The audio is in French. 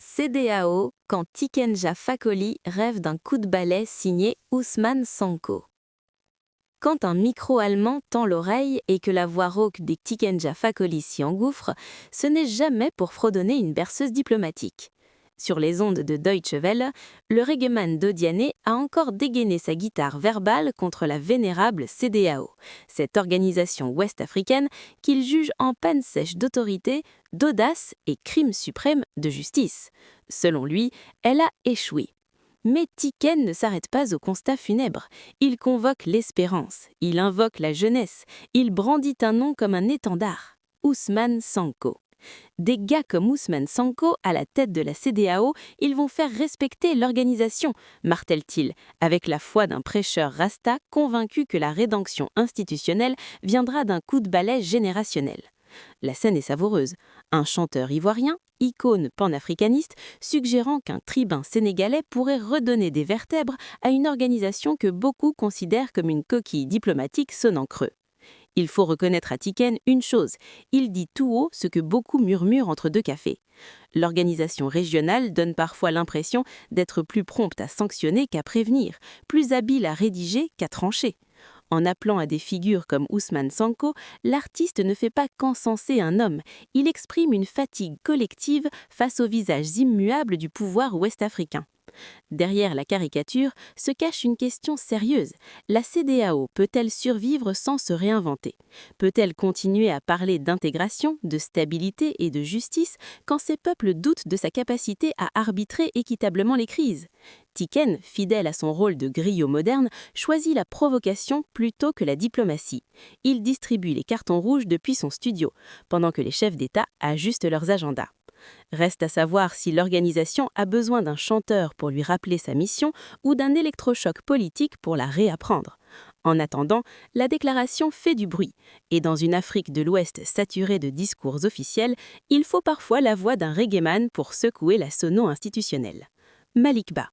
CEDEAO, quand Tikenja Fakoly rêve d'un coup de balai signé Ousmane Sonko. Quand un micro allemand tend l'oreille et que la voix rauque des Tikenja Fakoly s'y engouffre, ce n'est jamais pour fredonner une berceuse diplomatique. Sur les ondes de Deutsche Welle, le reggaeman Dodiané a encore dégainé sa guitare verbale contre la vénérable CEDEAO, cette organisation ouest-africaine qu'il juge en panne sèche d'autorité, d'audace et crime suprême de justice. Selon lui, elle a échoué. Mais Tiken ne s'arrête pas au constat funèbre. Il convoque l'espérance, il invoque la jeunesse, il brandit un nom comme un étendard, Ousmane Sonko. Des gars comme Ousmane Sonko, à la tête de la CEDEAO, ils vont faire respecter l'organisation, martèle-t-il, avec la foi d'un prêcheur rasta convaincu que la rédemption institutionnelle viendra d'un coup de balai générationnel. La scène est savoureuse. Un chanteur ivoirien, icône panafricaniste, suggérant qu'un tribun sénégalais pourrait redonner des vertèbres à une organisation que beaucoup considèrent comme une coquille diplomatique sonnant creux. Il faut reconnaître à Tiken une chose, il dit tout haut ce que beaucoup murmurent entre deux cafés. L'organisation régionale donne parfois l'impression d'être plus prompte à sanctionner qu'à prévenir, plus habile à rédiger qu'à trancher. En appelant à des figures comme Ousmane Sonko, l'artiste ne fait pas qu'encenser un homme, il exprime une fatigue collective face aux visages immuables du pouvoir ouest-africain. Derrière la caricature se cache une question sérieuse. La CEDEAO peut-elle survivre sans se réinventer? Peut-elle continuer à parler d'intégration, de stabilité et de justice quand ces peuples doutent de sa capacité à arbitrer équitablement les crises? Tiken, fidèle à son rôle de griot moderne, choisit la provocation plutôt que la diplomatie. Il distribue les cartons rouges depuis son studio, pendant que les chefs d'État ajustent leurs agendas. Reste à savoir si l'organisation a besoin d'un chanteur pour lui rappeler sa mission ou d'un électrochoc politique pour la réapprendre. En attendant, la déclaration fait du bruit, et dans une Afrique de l'Ouest saturée de discours officiels, il faut parfois la voix d'un reggaeman pour secouer la sono institutionnelle. Malik Ba.